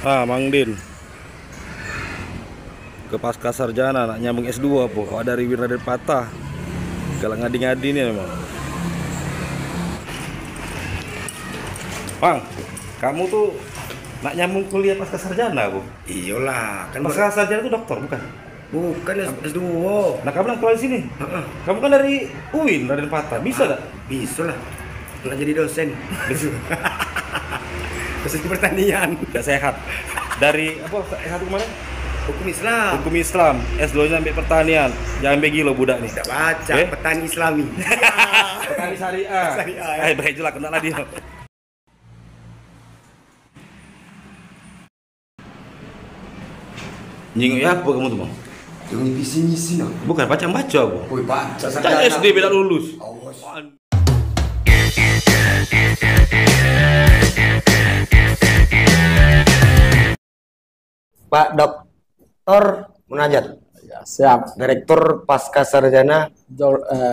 Mang Din ke pasca sarjana nak nyambung S2 po. Kok dari Raden Patah. Kalau ngadi-ngadi nih memang. Bang, kamu tuh nak nyambung kuliah pasca sarjana, Bu? Iyalah, kan Pasca sarjana itu dokter, bukan? bukan S2. Nah, kamu nak kuliah di sini? Kamu kan dari UIN, Raden Patah. Bisa tak? Bisa lah. Nggak jadi dosen. Dosen pertanian. Gak sehat. Dari apa? S1 kemana? Hukum Islam. Hukum Islam. S2-nya ambil pertanian. Jangan begi lo budak nih. Tidak baca, petani Islami. Petani syariah. Syariah, ya. Baik jelas kenal dia. Nyinggung ya apa kamu tuh, Bang? Yang ngisi-ngisi nah. Bukan baca-baca, Bu. Woi, baca Kan SD beda lulus. Awas. Pak Doktor Munajat, Ya, siap. Direktur Pasca Sarjana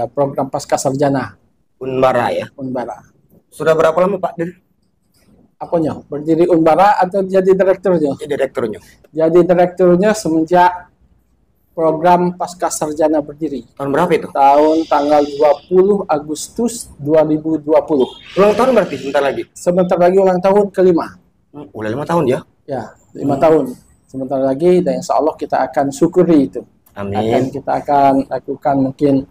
Program Pasca Sarjana Unbara ya. Unbara. Sudah berapa lama Pak Apanya? Berdiri Unbara atau jadi direkturnya? direkturnya? Jadi direkturnya semenjak program Pasca Sarjana berdiri. Tahun berapa itu? Tahun tanggal 20 Agustus 2020. Ulang tahun berarti sebentar lagi. Sebentar lagi ulang tahun kelima. Udah 5 tahun ya? Ya, 5 tahun. Sebentar lagi dan insya Allah kita akan syukuri itu. Amin. Kita akan lakukan mungkin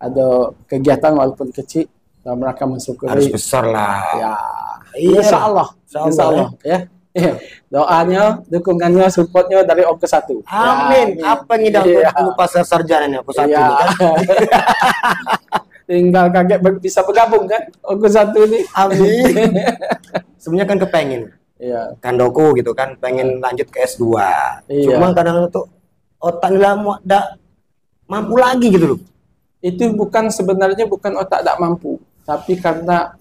ada kegiatan walaupun kecil dalam rangka mensyukuri. Harus besar lah. Ya, Iya. insya Allah, Insya Allah, ya. Iya. Doanya, dukungannya, supportnya dari Oke 1. Amin. Ya, Apa ngidam iya. untuk pasar sarjana nih aku satu Iya. ini kan? Tinggal kakek bisa bergabung kan Oke 1 ini. Amin. Sebenarnya kan kepengen Iya. kandoku gitu kan, pengen lanjut ke S2. Iya. Cuma kadang tuh otak nggak mampu lagi gitu loh. Itu sebenarnya bukan otak tak mampu, tapi karena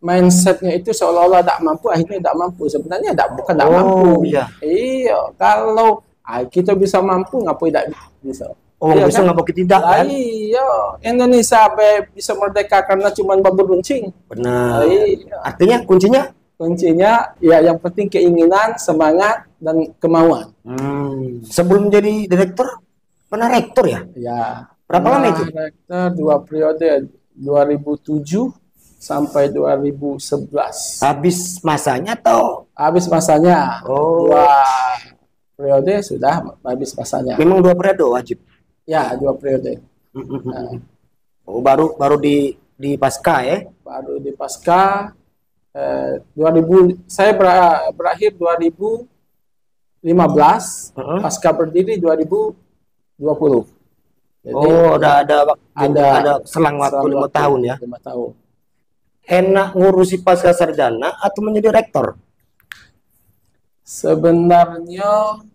mindsetnya itu seolah-olah tak mampu, akhirnya tak mampu. Sebenarnya bukan tak mampu. Iya. Iya. Kalau kita bisa mampu, ngapain tidak bisa? Oh, Iya bisa kan? nggak tidak Lah, kan? iya, Indonesia bisa merdeka karena cuma bambu runcing. Benar. Iya. Artinya kuncinya? Kuncinya ya yang penting keinginan, semangat dan kemauan. Sebelum jadi direktur, pernah rektor ya? Ya. Berapa lama itu? Rektor 2 periode 2007 sampai 2011. Habis masanya atau? Habis masanya. Oh. 2 periode sudah habis masanya. Memang 2 periode wajib. Ya, 2 periode. Nah, Oh, baru di pasca ya? baru di pasca saya berakhir 2015, pasca berdiri 2020. Jadi, Oh, ada selang waktu selang 5 tahun ya? 5 tahun. Enak ngurusi pasca sarjana atau menjadi rektor? Sebenarnya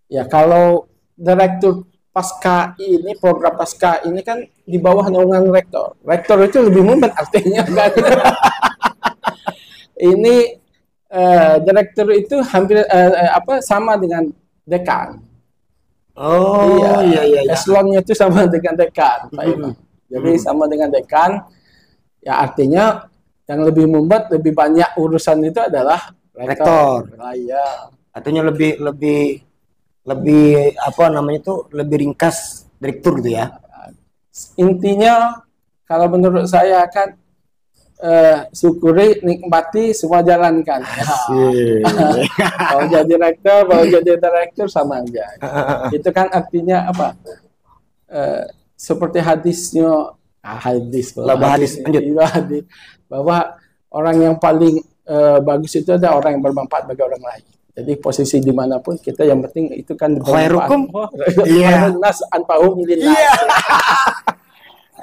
ya kalau direktur pasca ini, program pasca ini kan di bawah naungan rektor. Rektor itu lebih mumet artinya kan. Ini direktur itu hampir sama dengan dekan. Oh, iya. Eselonnya itu sama dengan dekan, Pak Imam. Jadi sama dengan dekan. Ya artinya yang lebih mumet, lebih banyak urusan itu adalah rektor. Iya. Artinya lebih apa namanya itu lebih ringkas direktur gitu ya? Intinya kalau menurut saya kan syukuri, nikmati, semua jalankan. Mau jadi rektor, mau jadi direktur sama aja. Itu kan artinya apa? Seperti hadisnya, bahwa orang yang paling bagus itu adalah orang yang bermanfaat bagi orang lain. Jadi posisi dimanapun kita yang penting itu kan khairukum. Iya. Nas anfa'uhum linnas.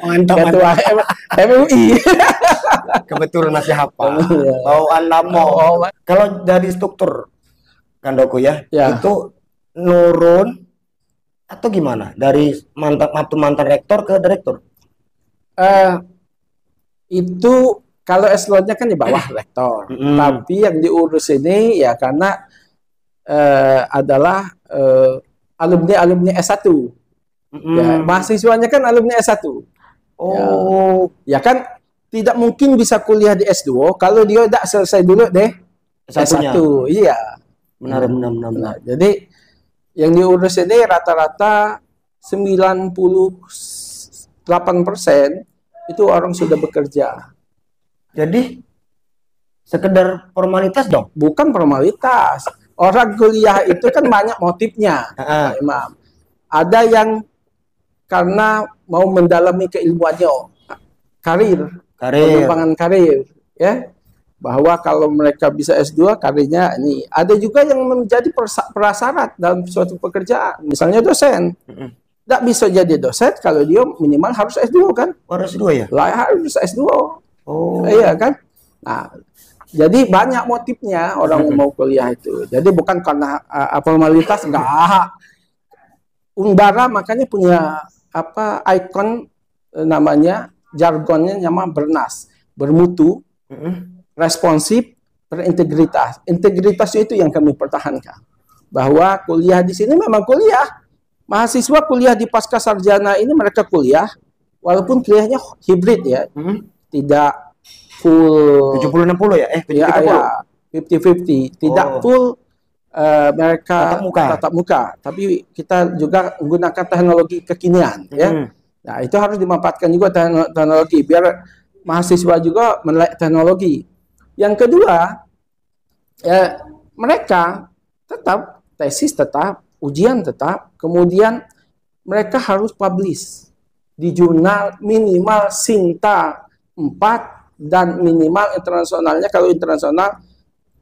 Mantap, Ketua MUI. Kebetulan masih hafal. Iya. Bawaan lamo. Kalau dari struktur Kandoku ya, itu nurun atau gimana? Dari mantan rektor ke direktur? Itu kalau eselonnya kan di bawah rektor. Tapi yang diurus ini ya karena adalah alumni S1. Ya, mahasiswanya kan alumni S1. Oh, ya kan tidak mungkin bisa kuliah di S2 kalau dia tidak selesai dulu deh S1. Iya. Benar, benar, benar, benar. Nah, jadi yang diurus ini rata-rata 98% itu orang sudah bekerja. Jadi sekedar formalitas dong. Bukan formalitas. Orang kuliah itu kan banyak motifnya, Pak Imam. Ada yang karena mau mendalami keilmuannya, karir, pengembangan karir, ya. Bahwa kalau mereka bisa S2, karirnya ini. Ada juga yang menjadi prasyarat dalam suatu pekerjaan. Misalnya dosen. Nggak bisa jadi dosen kalau dia minimal harus S2 kan? Harus S2 ya? Lah harus S2. Oh. Iya kan? Nah, jadi banyak motifnya orang mau kuliah itu. Jadi bukan karena formalitas, enggak. Unbara makanya punya ikon namanya, jargonnya nama bernas, bermutu, responsif, berintegritas. Integritas itu yang kami pertahankan. Bahwa kuliah di sini memang kuliah. Mahasiswa kuliah di pasca sarjana ini mereka kuliah, walaupun kuliahnya hibrid ya, tidak full 70-60 ya? 50-50, tidak full mereka tatap muka, tapi kita juga menggunakan teknologi kekinian, ya. Nah, itu harus dimanfaatkan juga teknologi biar mahasiswa juga melek teknologi. Yang kedua, mereka tetap tesis tetap, ujian tetap, kemudian mereka harus publish di jurnal minimal Sinta 4 dan minimal internasionalnya, kalau internasional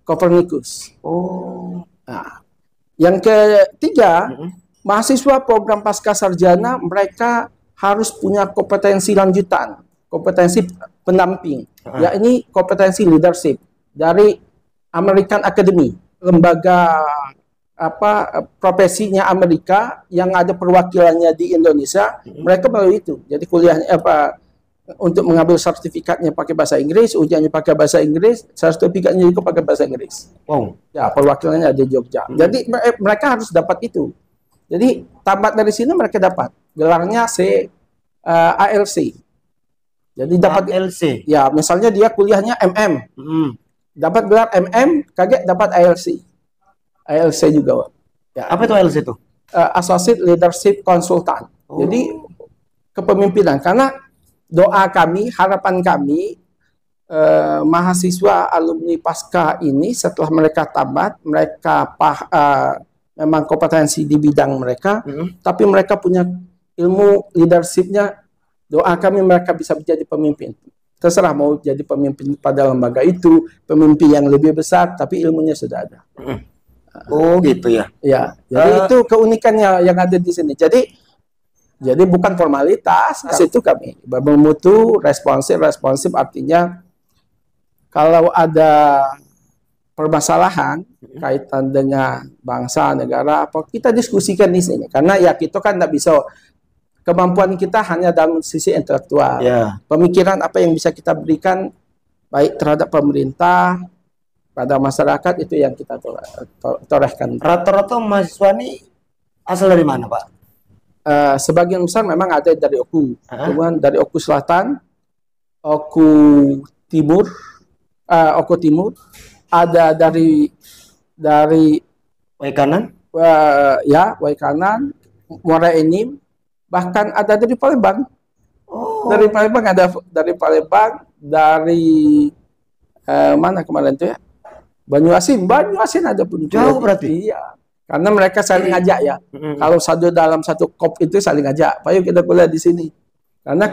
Copernicus. Oh. Nah, yang ketiga, mahasiswa program pasca sarjana mereka harus punya kompetensi lanjutan, kompetensi pendamping. Ya, ini kompetensi leadership dari American Academy, lembaga profesinya Amerika yang ada perwakilannya di Indonesia. Mereka melalui itu. Jadi kuliahnya untuk mengambil sertifikatnya pakai bahasa Inggris, ujiannya pakai bahasa Inggris, sertifikatnya juga pakai bahasa Inggris. Wow. Ya, perwakilannya ada di Jogja. Jadi mereka harus dapat itu. Jadi tamat dari sini mereka dapat gelarnya ALC. Jadi dapat ALC. Ya, misalnya dia kuliahnya MM. Dapat gelar MM, kaget dapat ALC. ALC juga. Ya. Apa itu ALC itu? Associate Leadership Consultant. Jadi kepemimpinan. Karena doa kami, harapan kami, mahasiswa alumni pasca ini setelah mereka tamat, mereka memang kompetensi di bidang mereka, tapi mereka punya ilmu leadershipnya. Doa kami mereka bisa menjadi pemimpin. Terserah mau jadi pemimpin pada lembaga itu, pemimpin yang lebih besar, tapi ilmunya sudah ada. Oh gitu ya. Ya, jadi itu keunikannya yang ada di sini. Jadi bukan formalitas, itu kami bermutu, responsif artinya kalau ada permasalahan kaitan dengan bangsa, negara, apa kita diskusikan di sini. Karena ya kita kan tidak bisa, kemampuan kita hanya dalam sisi intelektual. Pemikiran apa yang bisa kita berikan baik terhadap pemerintah, pada masyarakat, itu yang kita torehkan. Rata-rata mahasiswa ini asal dari mana, Pak? Sebagian besar memang ada dari Oku, kemudian dari Oku Selatan, Oku Timur, ada dari Waikanan, Waikanan, Muara Enim, bahkan ada dari Palembang. Dari Palembang ada dari mana kemarin itu ya? Banyuasin ada pun. Jauh berarti. Iya. Karena mereka saling ngajak ya. Kalau dalam satu kop itu saling ngajak. Pak, yuk kita kuliah di sini. Karena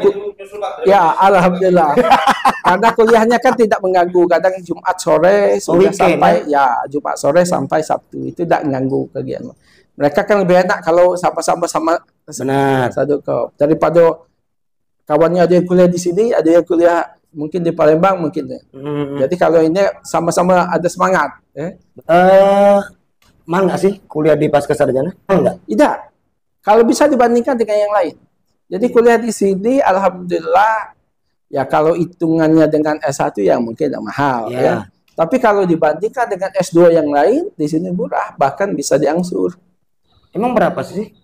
ya alhamdulillah. Karena kuliahnya kan tidak mengganggu. Kadang Jumat sore sudah sampai Jumat sore sampai Sabtu itu tidak mengganggu kegiatan. Mereka kan lebih enak kalau sama-sama satu kop. Daripada kawannya ada yang kuliah di sini, ada yang kuliah mungkin di Palembang mungkin. Jadi kalau ini sama-sama ada semangat. Mahal nggak sih kuliah di pasca sarjana? Enggak. Tidak. Kalau bisa dibandingkan dengan yang lain. Jadi kuliah di sini alhamdulillah ya, kalau hitungannya dengan S1 ya mungkin mahal ya. Tapi kalau dibandingkan dengan S2 yang lain, di sini murah, bahkan bisa diangsur. Emang berapa sih?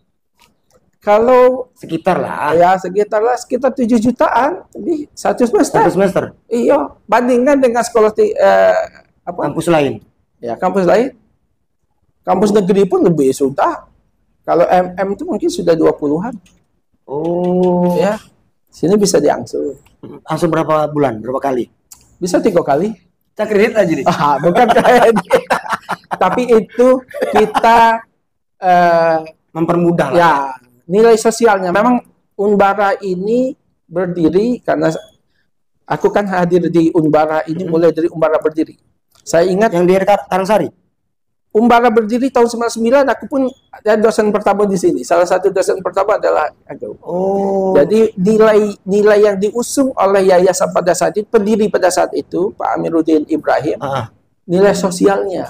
Kalau sekitar 7 jutaan di satu semester. Satu semester. Iya, bandingkan dengan sekolah kampus lain. Ya, kampus lain. Kampus negeri pun lebih sudah. Kalau MM itu mungkin sudah 20-an. Oh. Ya. Sini bisa diangsur. Langsung berapa bulan? Berapa kali? Bisa 3 kali. Kita kredit aja nih. Bukan kayak tapi itu kita Mempermudah lah. ya nilai sosialnya. Memang Unbara ini berdiri karena aku kan hadir di Unbara ini mulai dari Unbara berdiri. Saya ingat Yang di Karangsari. Unbara berdiri tahun 99, aku pun ada dosen pertama di sini. Salah satu dosen pertama adalah aku. Oh. Jadi nilai yang diusung oleh yayasan pada saat itu, pendiri pada saat itu, Pak Amiruddin Ibrahim, nilai sosialnya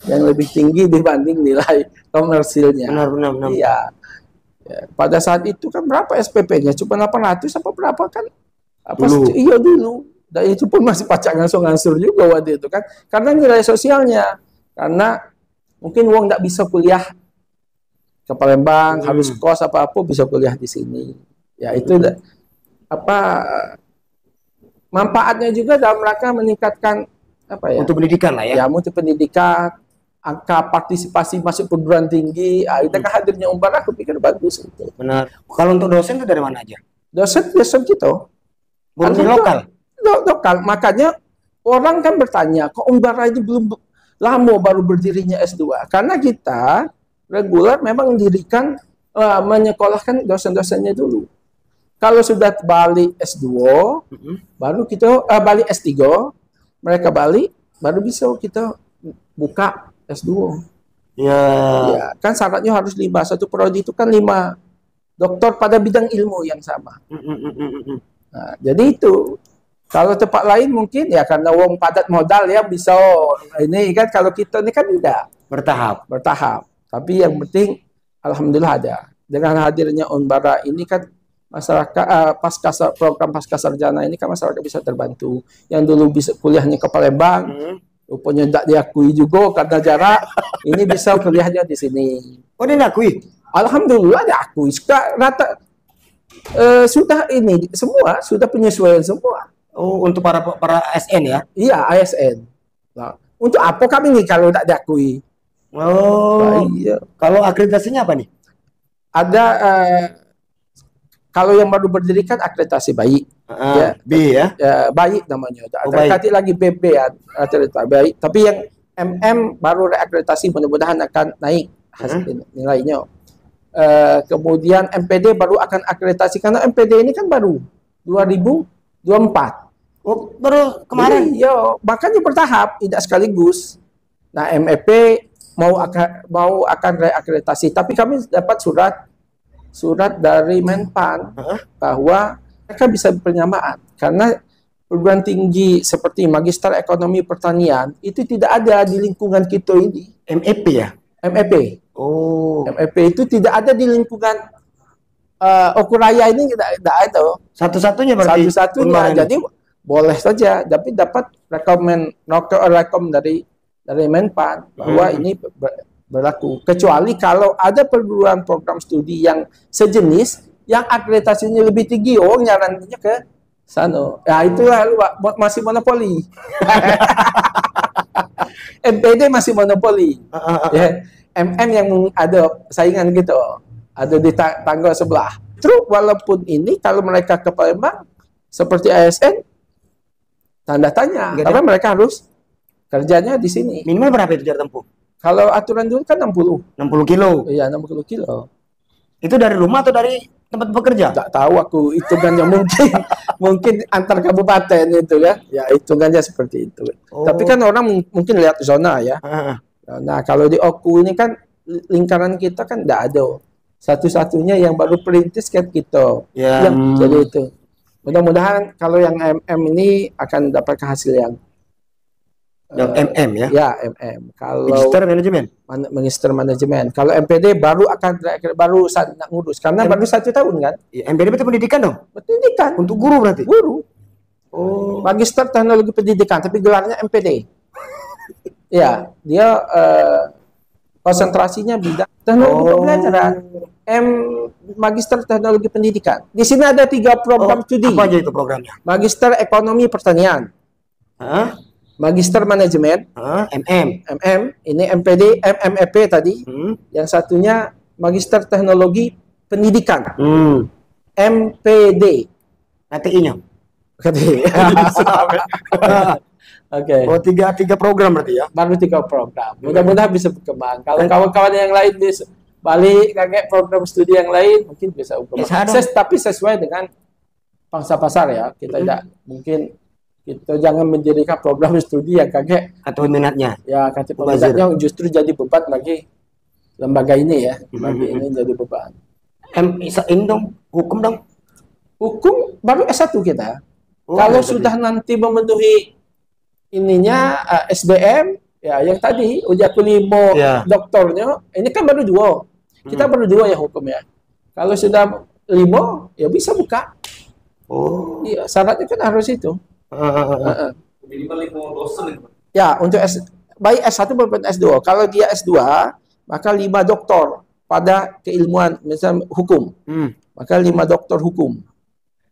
yang lebih tinggi dibanding nilai komersilnya. Benar. Iya. Ya, pada saat itu kan berapa SPP-nya? Cuma 800 apa berapa kan? Dulu. Iya dulu. Dan itu pun masih pajak ngansur juga waktu itu kan. Karena nilai sosialnya. Karena mungkin uang nggak bisa kuliah ke Palembang, harus kos apa-apa bisa kuliah di sini. Ya itu manfaatnya juga dalam rangka meningkatkan apa ya? Untuk pendidikan lah ya. Ya, untuk pendidikan, angka partisipasi masuk perguruan tinggi. Dengan hadirnya Unbara aku pikir bagus itu. Benar. Kalau untuk dosen itu dari mana aja? Dosen kita. Dosen lokal. Lokal. Makanya orang kan bertanya, kok Unbara ini belum lama baru berdirinya S2? Karena kita reguler memang mendirikan, menyekolahkan dosen-dosennya dulu. Kalau sudah balik S2, baru kita balik S3, mereka balik, baru bisa kita buka S2. Ya, kan syaratnya harus 5. Satu prodi itu kan 5 doktor pada bidang ilmu yang sama. Nah, jadi itu. Kalau tempat lain mungkin ya karena uang padat modal ya bisa ini kan, kalau kita ini kan tidak bertahap. Tapi yang penting alhamdulillah ada. Dengan hadirnya Unbara ini kan masyarakat program pasca sarjana ini kan masyarakat bisa terbantu. Yang dulu bisa kuliahnya ke Palembang, rupanya tidak diakui juga karena jarak. Ini bisa kuliahnya di sini. Oh, dia diakui? Alhamdulillah diakui. Sudah ini semua sudah penyesuaian semua. Oh, untuk para ASN ya? Iya, ASN. Nah, untuk apa kami nih kalau tidak diakui? Oh, iya. Kalau akreditasinya apa nih? Ada kalau yang baru berdiri kan akreditasi baik. Ya, B ya? Baik namanya. Baik. Lagi BB ya, akreditasi baik. Tapi yang MM baru reakreditasi, mudah-mudahan akan naik hasil nilainya. Kemudian MPD baru akan akreditasi karena MPD ini kan baru 2024. Oh, baru kemarin. Iya, makanya bertahap, tidak sekaligus. Nah, MEP mau akan reakreditasi, tapi kami dapat surat dari Menpan bahwa mereka bisa penyamaan karena perguruan tinggi seperti Magister Ekonomi Pertanian itu tidak ada di lingkungan kita ini. MEP ya? MEP. Oh. MEP itu tidak ada di lingkungan Okuraya ini, tidak ada. Satu-satunya berarti. Jadi boleh saja, tapi dapat rekom dari Menpan bahwa ini berlaku. Kecuali kalau ada perguruan program studi yang sejenis, yang akreditasinya lebih tinggi, nyarannya ke sana. Ya itulah masih monopoli. MPD masih monopoli. Ya, MM yang ada saingan gitu, ada di tangga sebelah. Terus walaupun ini kalau mereka ke Palembang seperti ASN, tanda tanya, karena mereka harus kerjanya di sini. Minimal berapa itu jarak tempuh? Kalau aturan dulu kan 60 kilo. Iya, 60 kilo. Itu dari rumah atau dari tempat bekerja? Tak tahu aku, hitungannya mungkin antar kabupaten itu ya. Ya, hitungannya seperti itu. Tapi kan orang mungkin lihat zona ya. Nah, kalau di Oku ini kan lingkaran kita kan tidak ada. Satu-satunya yang baru perintis kan kita. Ya, jadi itu. Mudah-mudahan kalau yang MM ini akan dapat hasil yang MM ya? Ya, MM. Kalau Magister Manajemen. Kalau MPD baru nak ngurus karena baru 1 tahun kan? Ya, MPD itu pendidikan dong? Pendidikan. Untuk guru berarti? Guru. Oh. Magister Teknologi Pendidikan, tapi gelarnya MPD. Ya, dia konsentrasinya bidang teknologi pembelajaran. Magister Teknologi Pendidikan. Di sini ada 3 program studi. Apa aja itu programnya? Magister Ekonomi Pertanian. Magister Manajemen, MM, ini MPD, MMEP tadi. Yang satunya Magister Teknologi Pendidikan, MPD. KTI-nya. Oke. Oh, tiga program berarti ya? Baru 3 program. Mudah-mudahan bisa berkembang. Kalau kawan-kawan yang lain bisa balik kayak program studi yang lain, mungkin bisa berkembang. Tapi sesuai dengan pangsa pasar ya. Kita tidak mungkin kita jangan menjadikan program studi yang kaget atau minatnya. Ya, kata peminatnya justru jadi beban bagi lembaga ini ya. Bagi ini jadi beban. Ini dong, hukum dong. Hukum baru S1 kita. Kalau sudah nanti memenuhi ininya SBM ya yang tadi ujian kelima doktornya, ini kan baru 2. Kita baru 2 ya hukum ya. Kalau sudah 5 ya bisa buka. Iya, syaratnya kan harus itu. Minimal 5 dosen itu. Ya, untuk baik S1 maupun S2. Kalau dia S2, maka 5 doktor pada keilmuan, misalnya hukum. Maka 5 doktor hukum.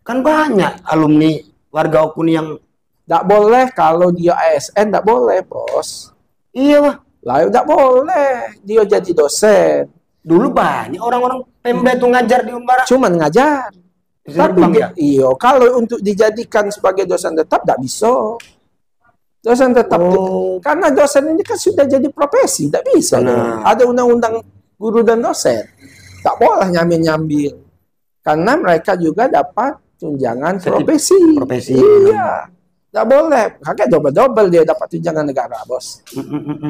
Kan banyak alumni warga hukum yang tidak boleh kalau dia ASN, tidak boleh, bos. Iya, Pak. Lah, tidak boleh. Dia jadi dosen. Dulu banyak orang-orang Pemda itu ngajar di Umbara. Cuman ngajar. Tapi iya, kalau untuk dijadikan sebagai dosen tetap tidak bisa. Dosen tetap karena dosen ini kan sudah jadi profesi, tidak bisa. Ada undang-undang guru dan dosen. Tak boleh nyambil-nyambil. Karena mereka juga dapat tunjangan profesi. Iya. Tidak boleh. Kakek double-double dia dapat tunjangan negara, bos.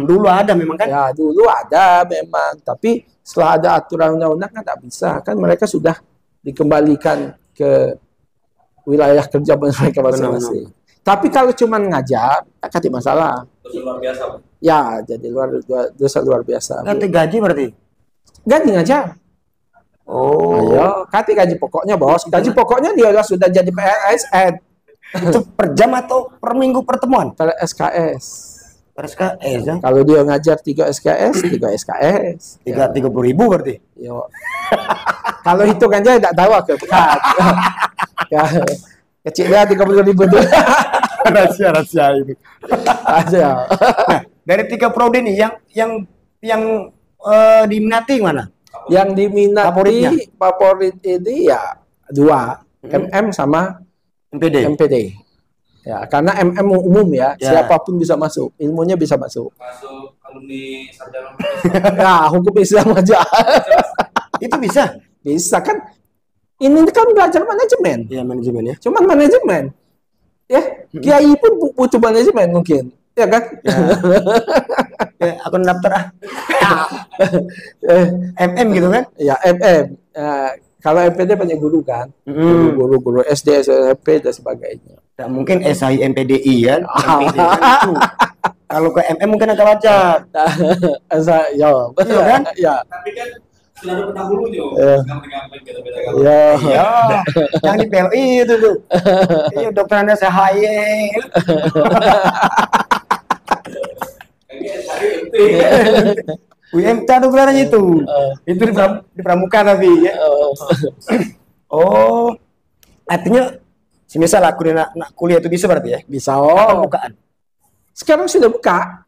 Dulu ada memang kan? Ya, dulu ada memang. Tapi setelah ada aturan undang-undang kan tidak bisa. Kan mereka sudah dikembalikan ke wilayah kerja mereka masing-masing. Tapi kalau cuma ngajar, tak ada masalah. Dosa luar biasa, Pak. Ya, jadi dosa luar biasa. Ganti gaji berarti? Gaji ngajar. Ayo, ganti gaji pokoknya, bos. Gaji pokoknya dia sudah jadi PNSN. Itu per jam atau per minggu pertemuan? Per SKS. Per SKS ya? Kalau dia ngajar 3 SKS, 3 SKS. 30.000 berarti? Yo. Kalau hitungannya tidak tahu aku. Kecilnya 30.000 itu. Rahasia ini. Nah, dari 3 prodi ini yang diminati mana? Yang diminati favorit ini ya 2, MM sama MPD. Ya, karena MM umum ya, siapapun bisa masuk, ilmunya bisa masuk. Masuk alumni sarjana. Nah, hukum Islam aja. Itu bisa? Bisa kan? Ini kan belajar manajemen. Ya, manajemen ya. Cuman manajemen. Ya, kiai pun butuh manajemen mungkin. Ya kan? Ya, aku daftar MM gitu kan? Ya, MM. Kalau MPD banyak guru kan? Guru-guru SD, SMP dan sebagainya. Tidak mungkin SI MPDI kan? MPD kan itu. Kalau ke MM mungkin agak wajar. Ya, betul kan? Ya. Tapi kan sudah ada pendahulunya. Gampang-gampang beda-beda. Iya. Yang di PLI itu tuh. Iya, dokter Anda sehaye. UMT tuh kelihatannya itu. Itu di pramuka tapi ya. Artinya semisal aku nak kuliah itu bisa berarti ya? Bisa. Bukaan. Sekarang sudah buka.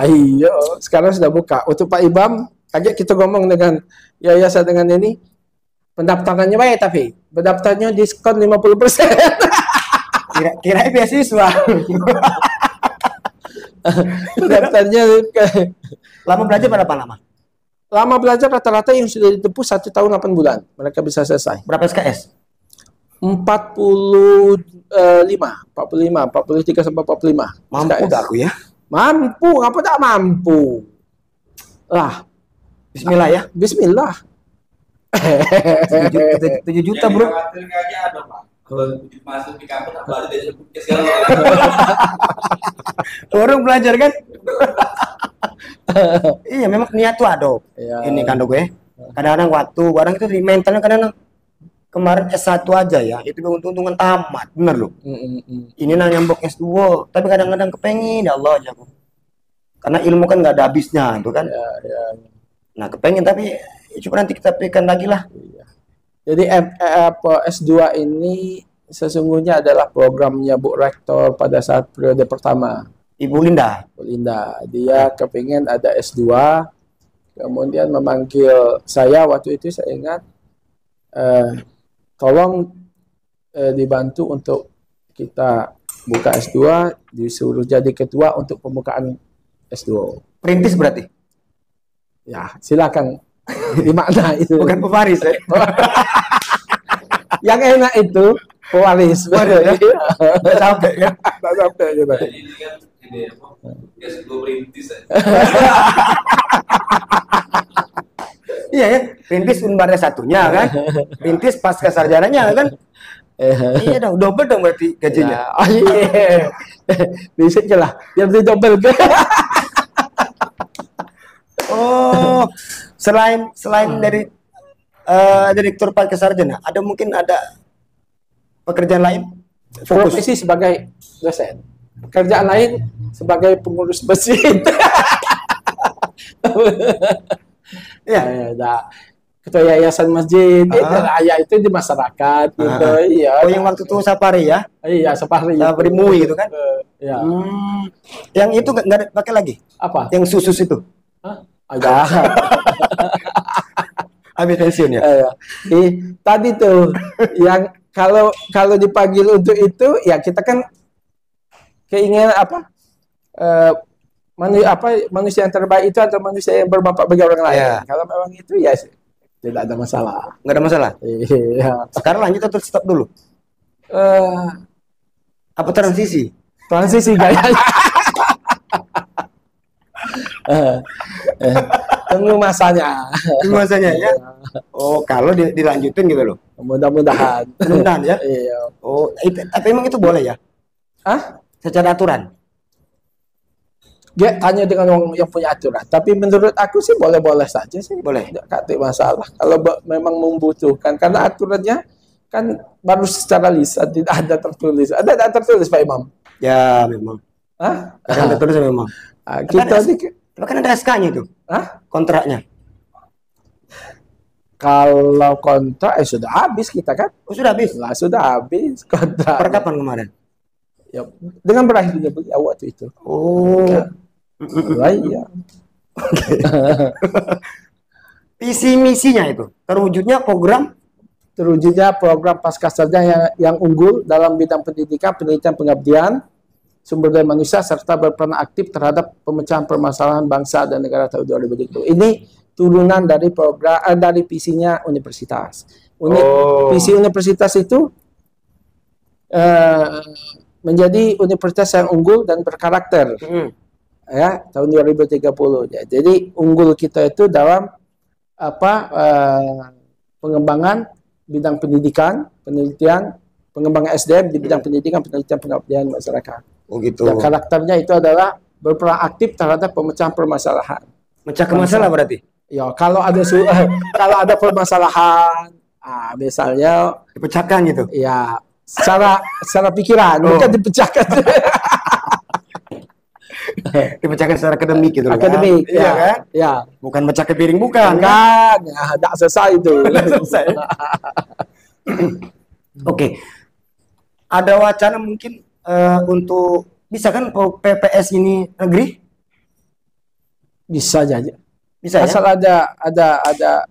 Iya, sekarang sudah buka. Untuk Pak Ibam, kaget kita ngomong dengan yayasan dengan ini. Pendaftarannya baik tapi pendaftarnya diskon 50%. Kira beasiswa. Daftarnya lama belajar berapa lama? Lama belajar rata-rata yang sudah ditempuh 1 tahun 8 bulan. Mereka bisa selesai. Berapa SKS? 43 sampai 45. Mampu gak aku ya? Mampu, apa tak mampu? Lah, bismillah ya. Bismillah. 7 juta, bro. Kalau masuk di kampus balik dari segala. Orang belajar kan? Iya, memang niat tuh ada. Ini kan gue. Kadang-kadang waktu barang itu di mentalnya kadang kemarin S1 aja ya, itu untung-untungan tamat, bener loh. Ini nang nyambok S2, tapi kadang-kadang kepengen ya Allah aja. Karena ilmu kan nggak ada habisnya, itu kan. Nah, kepengen tapi coba nanti kita pikirkan lagi lah. Jadi S2 ini sesungguhnya adalah programnya Bu Rektor pada saat periode pertama. Ibu Linda. Bu Linda. Dia kepingin ada S2, kemudian memanggil saya waktu itu saya ingat, tolong dibantu untuk kita buka S2, disuruh jadi ketua untuk pembukaan S2. Perintis berarti? Ya, silakan dimakna itu. Bukan pewaris ya? Yang enak itu pewaris. Waduh, ya? Nggak sampai ya? Nggak sampai gitu. Jadi ini kan ini apa? Ya sebelum perintis ya. Iya ya, perintis unbarnya satunya kan? Perintis pasca sarjananya kan? Iya dong, double dong berarti gajinya. Oh iya. Bisa lah. Yang beli double. Oh, selain dari direktur pasca sarjana, ada mungkin ada pekerjaan lain? Fokus. Profesi sebagai dosen. Kerjaan lain sebagai pengurus masjid. Iya. Ya, ketua yayasan masjid, ya itu di masyarakat gitu. Iya. Oh, yang waktu itu Sapari ya? Iya, Sapari. Sapari MUI gitu kan? Ya. Yang itu nggak ada pakai lagi? Apa? Yang susus itu? Hah? Ada. Habis pensiun ya? Tadi tuh yang kalau dipanggil untuk itu ya kita kan keinginan apa? Manusia yang terbaik itu atau manusia yang bermanfaat bagi orang lain. Yeah. Kalau memang itu ya tidak ada masalah. Nggak ada masalah. Iya. Sekarang lanjut atau stop dulu? Apa transisi? Transisi gayanya. Tunggu masanya. Tunggu masanya ya. Oh, kalau dilanjutin gitu loh. Mudah-mudahan. Mudah-mudahan ya. Iya. Oh, tapi emang itu boleh ya? Hah? Secara aturan? Dia tanya dengan orang yang punya aturan. Tapi menurut aku sih boleh-boleh saja sih. Boleh. Tidak ada masalah. Kalau memang membutuhkan. Karena aturannya kan baru secara lisan. Tidak ada tertulis. Ada tertulis Pak Imam? Ya, memang. Hah? Ada tertulis memang. Kita Tapi kan ada SK-nya itu. Hah? Kontraknya. Kalau kontrak sudah habis kita kan? Oh, sudah habis? Lah sudah habis kontrak. Per kapan kemarin? Ya, dengan berakhirnya beliau waktu itu. Oh. Ya. Iya. Visi misinya itu terwujudnya program pasca sarjana yang unggul dalam bidang pendidikan, penelitian, pengabdian, sumber daya manusia serta berperan aktif terhadap pemecahan permasalahan bangsa dan negara tahun 2020. Ini turunan dari program dari visinya universitas. Visi universitas itu menjadi universitas yang unggul dan berkarakter. Ya, tahun 2030. Ya. Jadi unggul kita itu dalam pengembangan bidang pendidikan, penelitian, pengembangan SDM di bidang pendidikan, penelitian, pengabdian masyarakat. Oh gitu. Ya, karakternya itu adalah berperan aktif terhadap pemecahan permasalahan. Memecahkan masalah berarti? Ya, kalau ada permasalahan, misalnya Dipecahkan gitu. ya secara pikiran, bukan dipecahkan. Dipecahkan secara akademik gitu. Akademik, kan? Iya kan? Ya. Bukan pecah ke piring, bukan. Kan, ya, tidak selesai itu. Selesai. Oke. Ada wacana mungkin untuk bisa kan PPS ini negeri? Bisa saja. Bisa asal ya? ada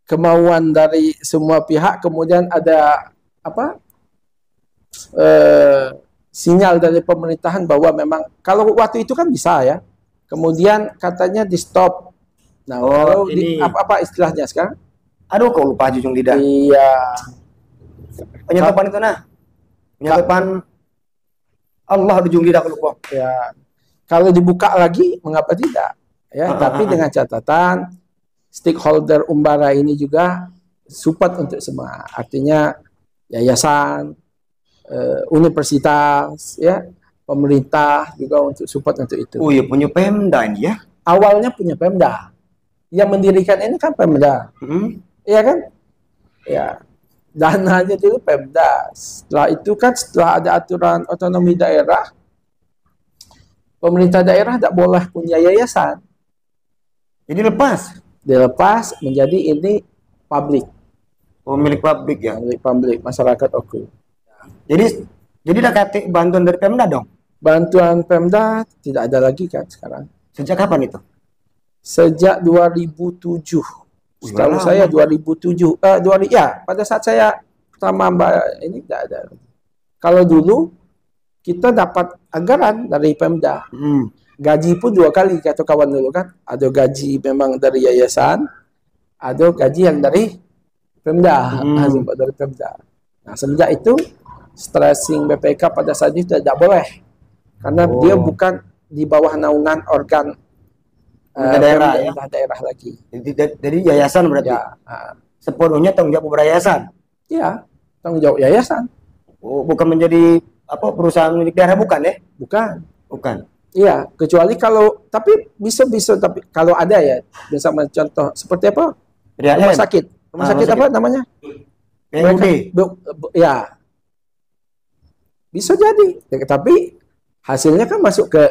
kemauan dari semua pihak, kemudian ada sinyal dari pemerintahan bahwa memang kalau waktu itu kan bisa ya, kemudian katanya di stop. Nah, kalau ini apa istilahnya sekarang? Aduh, kok lupa jujung lidah. Iya. Penyetopan itu penyetopan Allah di ujung lidah aku lupa. Ya. Kalau dibuka lagi, mengapa tidak? Ya, tapi dengan catatan stakeholder Umbara ini juga support untuk semua. Artinya yayasan, universitas, ya, pemerintah juga untuk support untuk itu. Oh iya, punya Pemda ini ya? Awalnya punya Pemda. Yang mendirikan ini kan Pemda. Iya kan? Ya. Dananya dulu Pemda. Setelah itu kan setelah ada aturan otonomi daerah, pemerintah daerah tidak boleh punya yayasan. Jadi Dilepas menjadi ini publik. Oh, milik publik ya? Milik publik, masyarakat oke. Jadi udah kata bantuan dari Pemda dong? Bantuan Pemda tidak ada lagi kan sekarang. Sejak kapan itu? Sejak 2007. Setahu lama. saya 2007. Ya, pada saat saya pertama ini tidak ada. Kalau dulu kita dapat anggaran dari Pemda. Gaji pun 2 kali kata kawan dulu kan. Ada gaji memang dari yayasan, ada gaji yang dari Pemda, hasil dari Pemda. Nah, semenjak itu stressing BPK pada saat itu tidak boleh. Karena dia bukan di bawah naungan organ daerah ya. Daerah lagi. Jadi yayasan berarti. Ya, Sepenuhnya tanggung jawab yayasan. ya, tanggung jawab yayasan. Oh, bukan menjadi perusahaan milik daerah, bukan ya? Bukan. Iya, kecuali kalau tapi bisa tapi kalau ada ya, bisa contoh seperti apa? Rumah sakit. Rumah sakit apa namanya? PUD. Ya. Bisa jadi. Tapi hasilnya kan masuk ke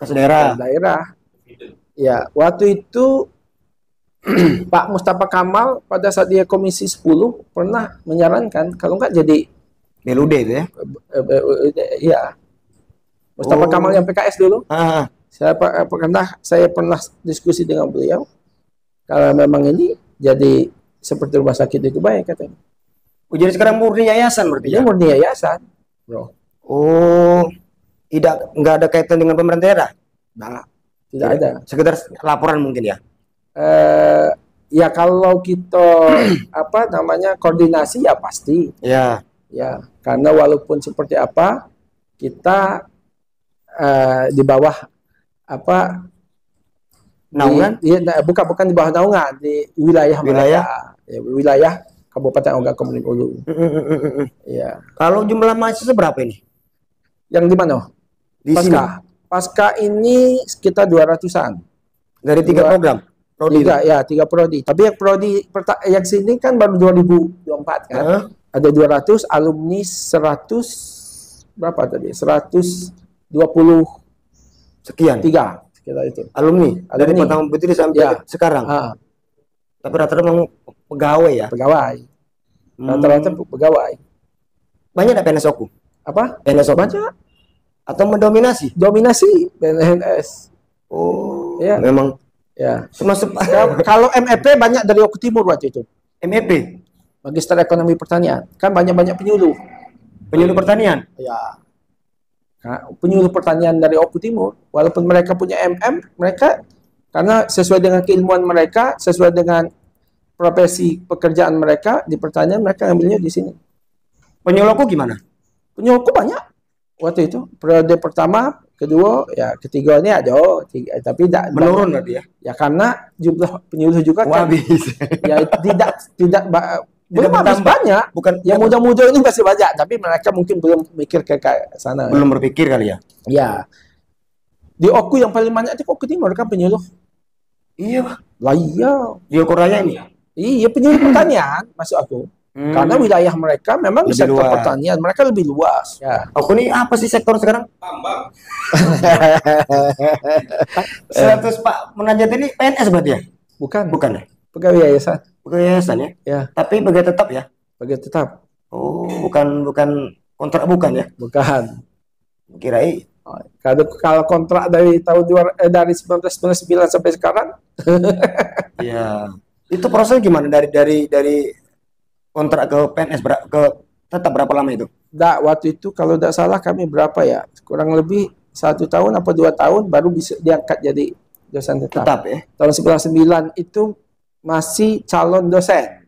daerah. Ya, waktu itu Pak Mustafa Kamal pada saat dia Komisi 10 pernah menyarankan kalau nggak jadi PUD itu ya? Ya. Mustafa Kamal yang PKS dulu. Saya pernah diskusi dengan beliau. Kalau memang ini jadi seperti rumah sakit itu baik katanya. Oh, jadi sekarang murni yayasan berarti ya? Murni yayasan, bro. Oh, nggak ada kaitan dengan pemerintah daerah? Nah, tidak ada. Sekedar laporan mungkin ya? Ya kalau kita koordinasi ya pasti. Ya. Ya, karena walaupun seperti apa kita di bawah naungan? Bukan di bawah naungan, di wilayah. Ya, wilayah Kabupaten Ogan Komering Ulu. Ya. Kalau jumlah mahasiswa berapa ini? Yang di mana? Di Pasca. sini. Pasca ini sekitar 200-an. Dari 3 program? Prodi. 3 prodi. Tapi yang prodi yang sini kan baru 2024 kan. Ada 200, alumni 100 berapa tadi? 120 sekian. 3 sekitar itu. Alumni. Dari pertama betul sampai sekarang. Tapi rata-rata memang pegawai ya? Pegawai. Rata-rata pegawai. Banyak ada PNS Oku? Apa? PNS Oku? Banyak. Atau mendominasi? Dominasi PNS. Oh, ya. Memang. Ya. Kalau MEP banyak dari Oku Timur waktu itu. MEP? Magister Ekonomi Pertanian. Kan banyak-banyak penyuluh. Penyuluh pertanian? Ya. Nah, penyuluh pertanian dari Oku Timur. Walaupun mereka punya mereka karena sesuai dengan keilmuan mereka, sesuai dengan profesi pekerjaan mereka di pertanian, mereka ambilnya di sini. Penyuluhku gimana? Penyuluhku banyak. Waktu itu periode pertama, kedua, ya ketiga ini ada, tapi tidak menurun berarti ya? Ya karena jumlah penyuluh juga kan, ya tidak belum habis banyak. Bukan yang muda-muda ini masih banyak, tapi mereka mungkin belum mikir ke sana. Belum berpikir kali ya? Ya. Di Oku yang paling banyak di Oku Timur kan penyuluh. Iya, Pak. Lah iya. Di Oku Raya ini? Iya, penyuluh pertanian masuk aku. Karena wilayah mereka memang di sektor pertanian, mereka lebih luas. Ya. Aku nih apa sih sektor sekarang? Tambang. 100 Pak Munajat ini PNS berarti ya? Bukan ya? Pegawai yayasan. Pegawai yayasan ya? Ya. Tapi pegawai tetap ya? Pegawai tetap. Oh, bukan kontrak bukan ya? Bukan. Kirain. Kalau kontrak dari dari 1999 sampai sekarang. Iya. Itu prosesnya gimana dari kontrak ke PNS tetap berapa lama itu? Waktu itu kalau tidak salah kami berapa ya? Kurang lebih 1 tahun apa 2 tahun baru bisa diangkat jadi dosen tetap. Tetap ya. Tahun 99 itu masih calon dosen.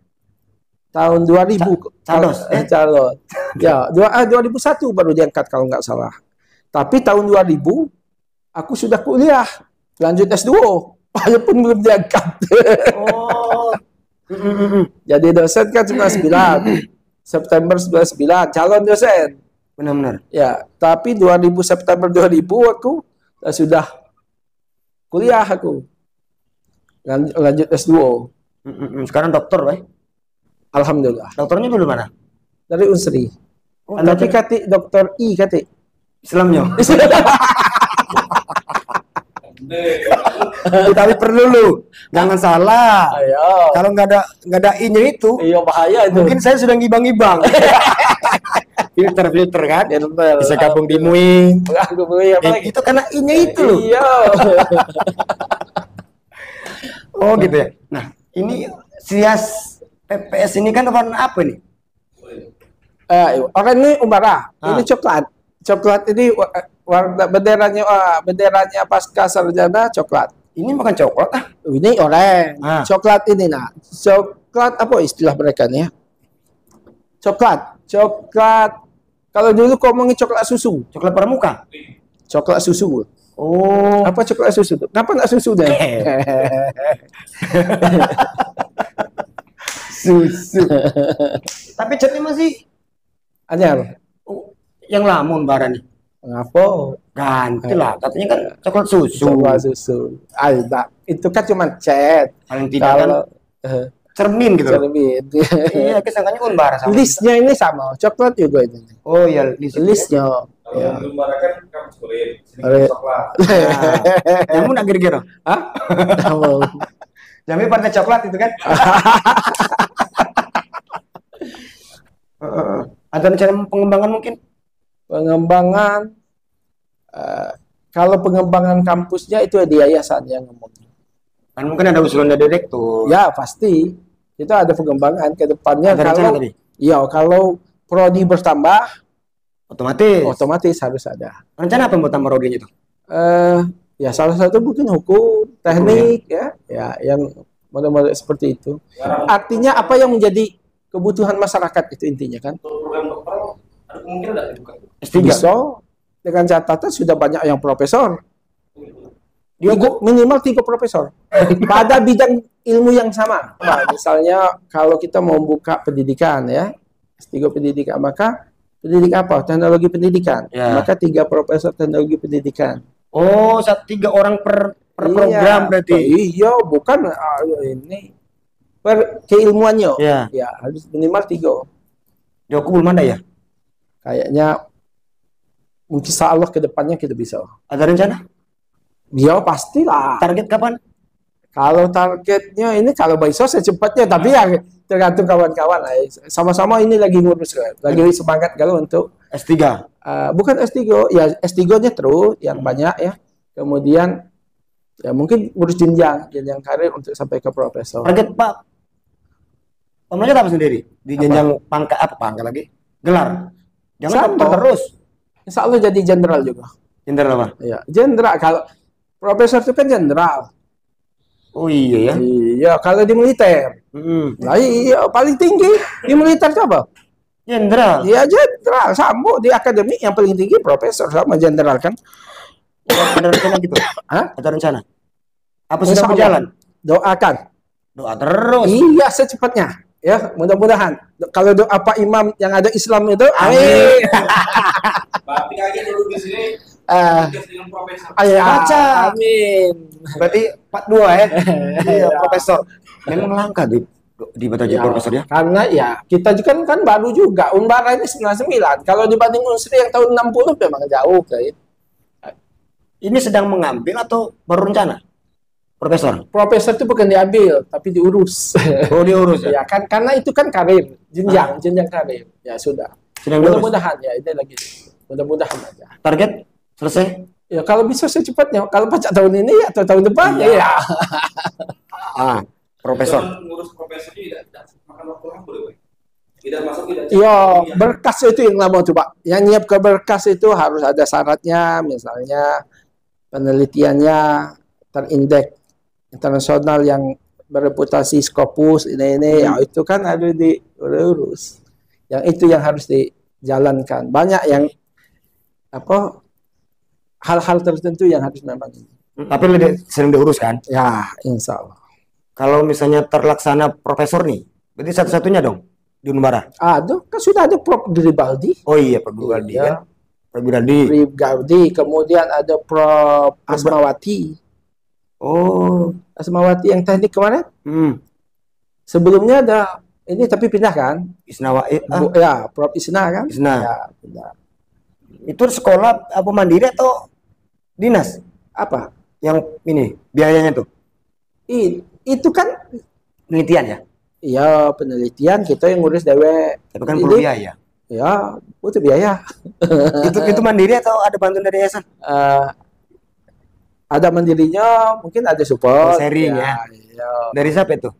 Tahun 2000 calon. Ya, 2001 baru diangkat kalau nggak salah. Tapi tahun 2000 aku sudah kuliah, lanjut S2, walaupun belum diangkat. Oh. Jadi dosen kan 99. September 99 calon dosen. Benar-benar. Ya, tapi September 2000 aku sudah kuliah aku. Lanjut S2. Sekarang dokter, Pak. Alhamdulillah. Dokternya dulu mana? Dari Unsri. Tapi kati dokter I kati. Islamnya. Tapi perlu dulu, jangan salah. Ayo. Kalau nggak ada I-nya itu, iya bahaya itu. Mungkin saya sudah ngibang-ngibang. filter kan. Filter. Bisa gabung di MUI. Aku beli apa lagi? Itu karena I-nya itu loh. Iya. Oh gitu ya. Nah, ini sias PPS ini kan warna apa nih? Orang ini umbara, ini Ah. coklat. Coklat ini warna benderanya pasca sarjana coklat. Ini bukan coklat ah. Ini oranye. Ah. Coklat ini nah. Coklat apa istilah mereka nih ya? Coklat. Kalau dulu kau ngomongin coklat susu, Coklat pramuka. coklat susu. Oh. Apa coklat susu tuh? Kenapa nggak susu deh? Susu. Tapi catnya masih Anyar. yang lamun bara nih. Ngapa? Ganti lah. Katanya kan coklat susu. Coklat susu. Ada. Itu kan cuma cat. Paling tidak kan Kalau cermin gitu. cermin. Iya, kesangkanya unbar sama. Listnya ini sama, coklat juga ini. Oh iya, Listnya. Kalau Ya. belum kan kampus kulit, sini Kulit. kampus coklat. Namun agak kira Hah? Tahu. Jamnya partai coklat itu kan. Ada rencana pengembangan mungkin? Pengembangan kalau pengembangan kampusnya itu di yayasan yang ngomong. Kan mungkin ada usulan dari direktur. Ya pasti itu ada pengembangan ke depannya. Ada rencana Kalau tadi? ya kalau prodi bertambah Otomatis. otomatis harus ada. Rencana apa buat tambah rodinya itu? Ya salah satu mungkin hukum, teknik ya yang model-model seperti itu. Artinya apa yang menjadi kebutuhan masyarakat itu intinya kan. Untuk program doktoral ada kemungkinan nggak dibuka? S3. Bisa dengan catatan sudah banyak yang profesor. Dia Minimal 3 profesor pada bidang ilmu yang sama. Nah, misalnya kalau kita mau buka pendidikan ya, S3 pendidikan, maka pendidik apa? Teknologi pendidikan. Ya. Maka 3 profesor teknologi pendidikan. Oh, 3 orang per Iya. program berarti. Iya, bukan ini per keilmuannya. Iya. Ya, harus minimal 3. Ya, aku belum ada ya. Kayaknya mungkin insya Allah ke depannya kita bisa. Ada rencana? Ya pastilah. Target kapan? Kalau targetnya ini kalau bisa secepatnya, tapi ya tergantung kawan-kawan lah. Sama-sama ini lagi ngurus, lagi semangat kalau untuk S3. bukan S3, ya S3-nya terus yang banyak ya. Kemudian ya mungkin ngurus jenjang karir untuk sampai ke profesor. Target Pak Pamanya apa sendiri? Di Apa? jenjang pangkat lagi? Gelar. Jangan Sama. dokter terus. Insya Allah jadi jenderal juga. Jenderal apa? Ya, jenderal kalau profesor itu kan jenderal. Oh iya ya. Iya, kalau di militer. Nah, iya, paling tinggi di militer itu apa? Jenderal. Dia jenderal, sama di akademik yang paling tinggi profesor sama jenderal kan. Ada rencana gitu? Hah? Ada rencana? Apa Insya sudah Allah. berjalan? Doakan. Doa terus. Iya, secepatnya. Ya, mudah-mudahan. Kalau doa Pak Imam yang ada Islam itu, amin. Berarti kayak dulu di sini Eh, tugas dengan profesor. ya, Baca. amin. Berarti 42 ya? Iya, profesor. Memang langka di Bata Ya, profesor ya? karena ya kita juga kan baru juga. Unbara ini 99. Kalau dibanding Unsri yang tahun 60 memang jauh kayak. Ini sedang mengambil atau baru rencana? Profesor? Profesor itu bukan diambil, tapi diurus. Oh, diurus ya? Ya kan karena itu kan karir, jenjang karir. Ya sudah. Sedang diurus? Mudah-mudahan ya ini lagi. Mudah-mudahan aja. Target? Selesai? Ya kalau bisa secepatnya. Kalau pajak tahun ini atau tahun depan ya. Profesor. Kalau ngurus profesor tidak makan waktu lama boleh. Tidak masuk tidak. Ya berkas itu yang lama tuh Pak. Yang nyiap ke berkas itu harus ada syaratnya, misalnya penelitiannya terindeks internasional yang bereputasi Scopus ini ya itu kan harus diurus. Yang itu yang harus dijalankan. Banyak yang apa hal-hal tertentu yang harus memang Tapi sering diurus kan? ya insya Allah. Kalau misalnya terlaksana profesor nih, berarti satu-satunya dong di Unbara. Aduh, kan sudah ada Prof. Gribaldi. Oh iya, Pak Guraldi Iya. kan? Pak Guraldi. Gribaldi, kemudian ada Prof. Asmawati. Oh. Asmawati yang teknik kemarin. Sebelumnya ada ini tapi pindah kan? Isnawa. Ya, Prof. Isna kan? Isna. Ya, pindah. Itu sekolah apa mandiri atau dinas? Apa? Yang ini biayanya tuh Itu kan penelitian ya? iya penelitian kita yang ngurus dewek. Tapi kan perlu biaya. Ya, butuh biaya. Itu mandiri atau ada bantuan dari yayasan? Ada mandirinya, mungkin ada support. Sharing ya. Iya. Dari siapa itu?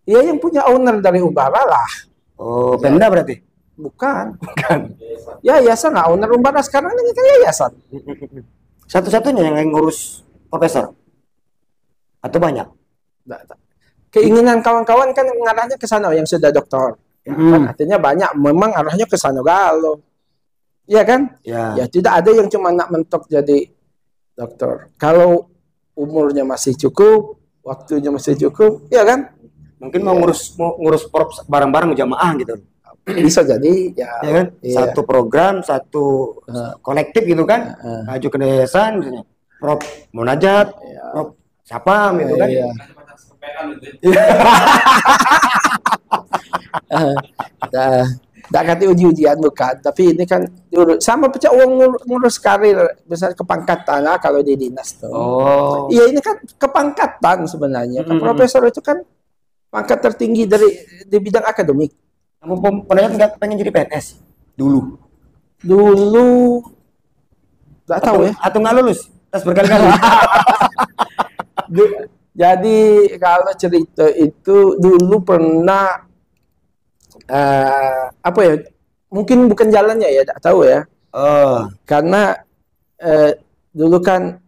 Ya yang punya owner dari Umbara lah. Oh, Pemda berarti? Bukan. Bukan. Ya yayasan lah, owner Umbara sekarang ini kan yayasan. Satu-satunya yang ngurus profesor? Atau banyak? Keinginan kawan-kawan kan mengarahnya ke sana yang sudah doktor. Ya, kan artinya banyak memang arahnya ke sana galau. Iya kan? Ya. Ya tidak ada yang cuma nak mentok jadi dokter. Kalau umurnya masih cukup, waktunya masih cukup, ya kan? Mungkin mau ngurus bareng-bareng jamaah gitu. Bisa jadi ya, Ya kan? iya. Satu program, satu kolektif gitu kan. Maju ke yayasan misalnya. Prof munajat, Prof siapa gitu kan. Iya. Tak kata uji-ujian bukan, tapi ini kan sama pecah uang ngurus karir besar kepangkatan lah kalau di dinas tuh. Oh. Iya ini kan kepangkatan sebenarnya. Kan profesor itu kan pangkat tertinggi di bidang akademik. Kamu pernah nggak pengen jadi PNS dulu? Dulu nggak tahu ya. Atau nggak lulus? Tes berkali-kali. Jadi kalau cerita itu dulu pernah apa ya? Mungkin bukan jalannya ya, tidak tahu ya. Karena dulu kan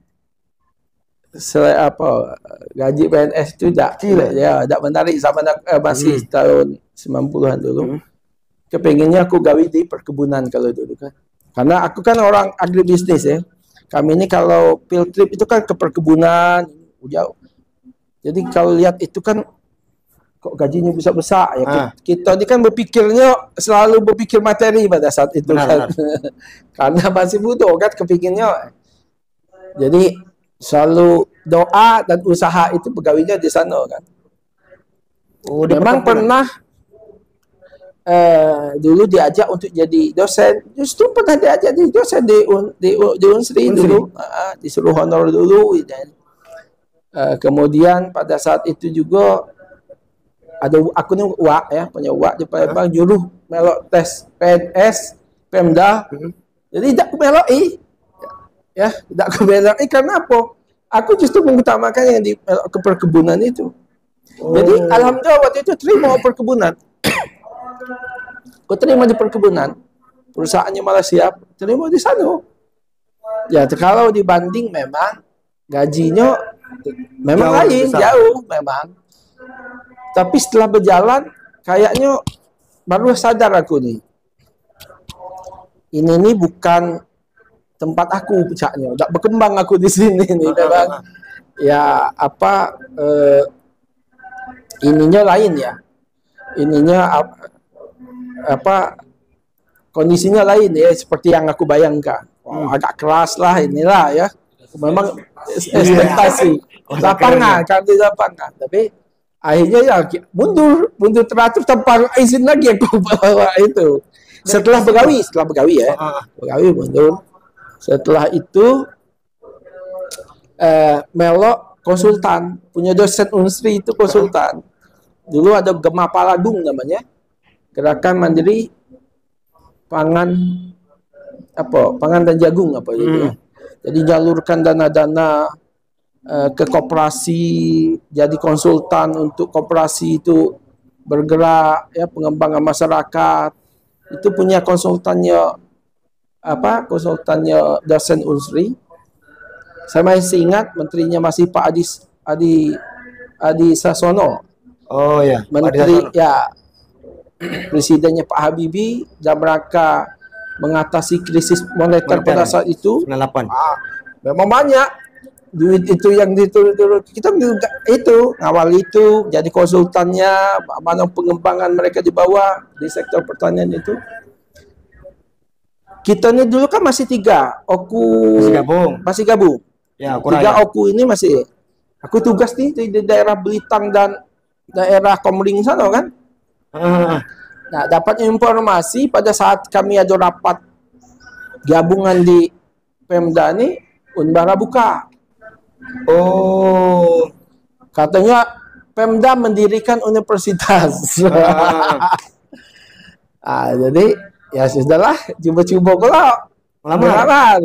gaji PNS itu tidak menarik sama masih tahun 90-an dulu. Kepengennya aku gawe di perkebunan kalau dulu kan. Karena aku kan orang agribisnis ya. Kami ini kalau field trip itu kan ke perkebunan jauh. Jadi kalau lihat itu kan kok gajinya bisa besar ya. Kita ini kan selalu berpikir materi pada saat itu kan. Karena masih butuh kan kepikirnya. Jadi selalu doa dan usaha itu pegawainya di sana kan. Memang pernah dulu diajak untuk jadi dosen. Justru pernah diajak jadi dosen di Unsri dulu. Disuruh honor dulu. Kemudian pada saat itu juga ada aku nih uak ya, punya uak di Palembang juruh melok tes PNS Pemda. Jadi tidak melok ya, tidak melok karena apa? Aku justru mengutamakan yang di ke perkebunan itu. Jadi alhamdulillah waktu itu terima perkebunan. Aku terima di perkebunan. Perusahaannya malah siap, terima di sana. Ya, kalau dibanding memang gajinya memang lain, jauh memang. Tapi setelah berjalan, kayaknya baru sadar aku nih. Ini bukan tempat aku puncaknya. Udah berkembang aku di sini nih memang. Ya apa ininya lain ya. Ininya apa kondisinya lain ya seperti yang aku bayangkan. Agak keras lah inilah ya. Memang ekspektasi lapangan kan di lapangan, tapi akhirnya ya mundur teratur tanpa izin lagi aku bawa itu. Setelah begawi ya, begawi mundur. Setelah itu melok konsultan, punya dosen Unsri itu konsultan. Dulu ada Gema Paladung namanya, Gerakan Mandiri Pangan dan Jagung apa gitu ya. Jadi jalurkan dana-dana ke koperasi, jadi konsultan untuk koperasi itu bergerak ya, pengembangan masyarakat. Itu punya konsultannya dosen Unsri. Saya masih ingat menterinya masih Pak Adi Sasono. Oh ya, menteri ya. Presidennya Pak Habibie dalam rangka mengatasi krisis moneter pada saat itu. 98. Memang banyak duit itu yang diturun. Kita juga itu ngawal itu, jadi konsultannya, mana pengembangan mereka di bawah di sektor pertanian itu. Kita ini dulu kan masih 3, masih gabung. Ya, 3 OKU ini masih. Aku tugas di daerah Belitang dan daerah Komering sana kan. Nah, dapat informasi pada saat kami ada rapat gabungan di Pemda ini, Unbara buka. Oh, katanya Pemda mendirikan universitas. Jadi ya sudahlah, coba-coba pula Lamar.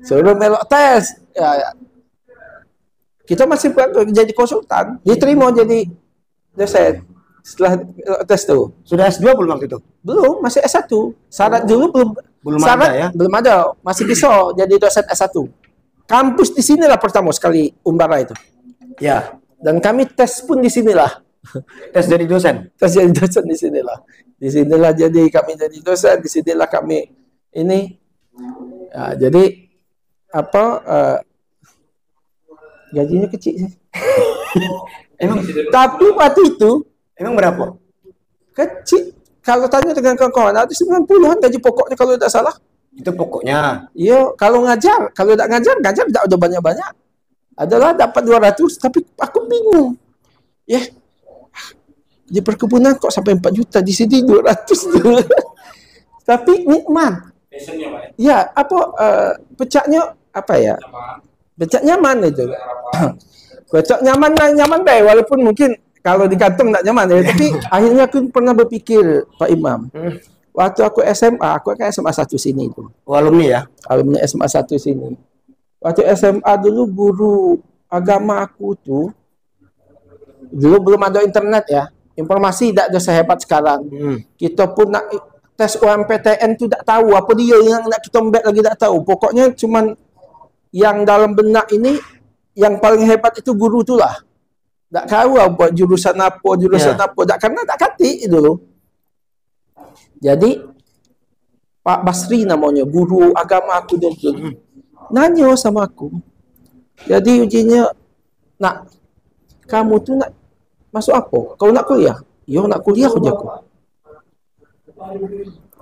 suruh melok tes. Ya, kita masih jadi konsultan, diterima jadi dosen setelah tes tuh. Sudah S2 belum waktu itu? Belum, masih S1. Syarat dulu Belum syarat ada ya? belum ada, masih bisa jadi dosen S1. Kampus di sinilah pertama sekali Umbara itu. Ya. Dan kami tes pun di sinilah. Tes jadi dosen. Tes jadi dosen di sinilah. Di sinilah jadi kami jadi dosen, di sinilah kami ini. Ya, jadi apa gajinya kecil sih. Emang Tapi waktu itu emang berapa? kecil. Kalau tanya dengan kawan-kawan, ada 90-an gaji pokoknya kalau tidak salah. Itu pokoknya. Iya, kalau ngajar, kalau tidak ngajar tidak ada banyak-banyak. Adalah dapat 200, tapi aku bingung. Ya, di perkebunan kok sampai 4 juta, di sini 200 dulu. Tapi nikmat. Passionnya Pak ya? Ya, apa pecaknya apa ya? Becak nyaman itu. Becak nyaman deh, walaupun mungkin kalau di kantong tidak nyaman ya. Tapi akhirnya aku pernah berpikir, Pak Imam, waktu aku SMA, aku kan SMA 1 sini itu. Alumni ya? Alumni SMA 1 sini. Waktu SMA dulu guru agama aku tuh, dulu belum ada internet ya. Informasi tidak ada sehebat sekarang. Kita pun nak tes UMPTN tuh tidak tahu apa dia yang nak kita mbak lagi tidak tahu. Pokoknya cuman yang dalam benak ini yang paling hebat itu guru itulah. Tak tahu apa jurusan apa, karena tak kati dulu. Jadi Pak Basri namanya, guru agama aku dulu. Nanya sama aku. Jadi ujinya, nak kamu tuh nak masuk apa? Kau nak kuliah? Yo nak kuliah aja aku.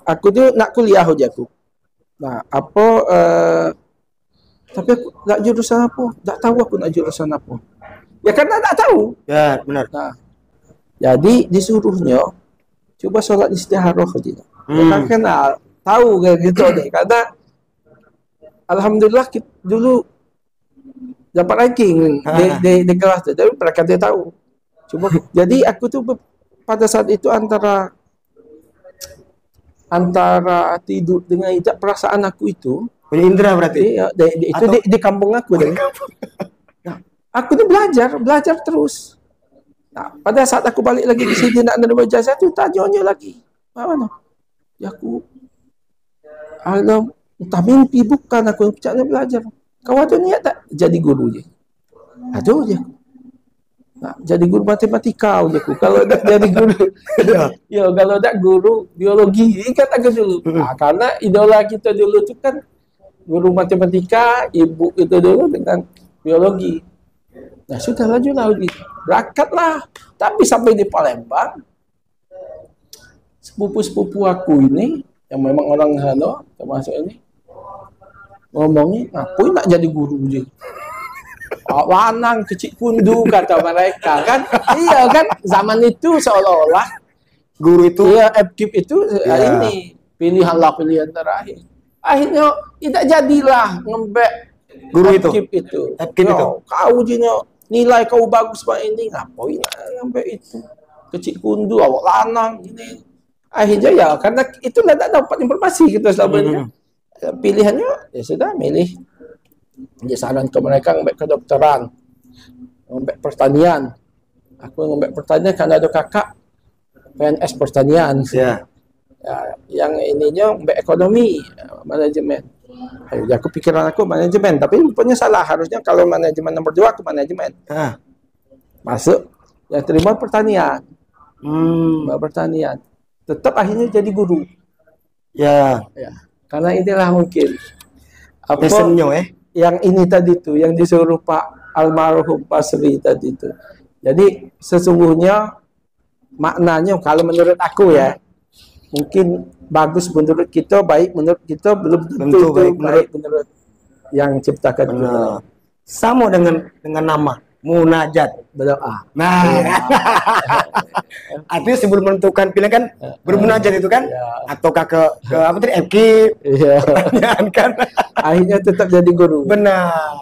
Aku tuh nak kuliah aja aku. Nah, apa tapi aku nak jurusan apa? Tak tahu aku nak jurusan apa. Ya karena tak tahu. Ya, benar. Nah, jadi disuruhnya coba sholat istiharoh aja. Bukan kenal, tahu kayak gitu deh. Karena alhamdulillah kita dulu dapat ranking di kelas itu, tapi mereka dia tahu. Coba. Jadi aku tuh pada saat itu antara tidur dengan hijab, perasaan aku itu Punya indera berarti? iya, itu di kampung aku deh. Nah, aku tuh belajar terus. Nah, pada saat aku balik lagi di sini nak menerima jasa tuh tanya lagi. Mana? Ya aku alam entah mimpi bukan aku yang percaya belajar. Kau ada niat tak jadi guru je? Ada je. Nah, jadi guru matematika aja aku. Kalau tak jadi guru, ya kalau tak guru biologi, ingat aku dulu. Nah, karena idola kita dulu itu kan guru matematika, ibu itu dulu dengan biologi. Nah, sudah lanjut lagi. Berangkatlah. Tapi sampai di Palembang, sepupu-sepupu aku ini, yang memang orang Hano, termasuk ini, ngomongnya, ngapain nak jadi guru je? Lanang, kecil kundu, kata mereka. Kan? Iya kan, zaman itu seolah-olah Guru itu? iya, FKIP itu ini, pilihan terakhir. Akhirnya, tidak jadilah ngembek Guru itu? FKIP itu. FKIP itu? Kau jadinya nilai kau bagus Pak ini, ngapain sampai itu? Kecil kundu, awak lanang, ini. Akhirnya ya, karena itulah tak dapat informasi kita selama ini. Pilihannya, ya sudah, milih. Dia saran ke mereka ngambil kedokteran, ngambil pertanian. Aku ngambil pertanian karena ada kakak PNS pertanian. Ya. Ya, yang ininya ngambil ekonomi, manajemen. Ya, aku pikiran aku manajemen, tapi rupanya salah. Harusnya kalau manajemen nomor 2 aku manajemen. Masuk, ya terima pertanian. Pertanian. Tetap akhirnya jadi guru. Ya. Karena inilah mungkin apa Passionnya yang ini tadi tuh, yang disuruh Pak almarhum Basri tadi tuh. Jadi sesungguhnya maknanya kalau menurut aku ya, mungkin bagus menurut kita, baik menurut kita, belum tentu baik menurut yang ciptakan kita. Sama dengan nama munajat, berdoa. Nah, artinya sebelum menentukan pilihan kan bermunajat itu kan, ataukah ke apa tadi FKIP, pertanyaan kan, akhirnya tetap jadi guru. benar.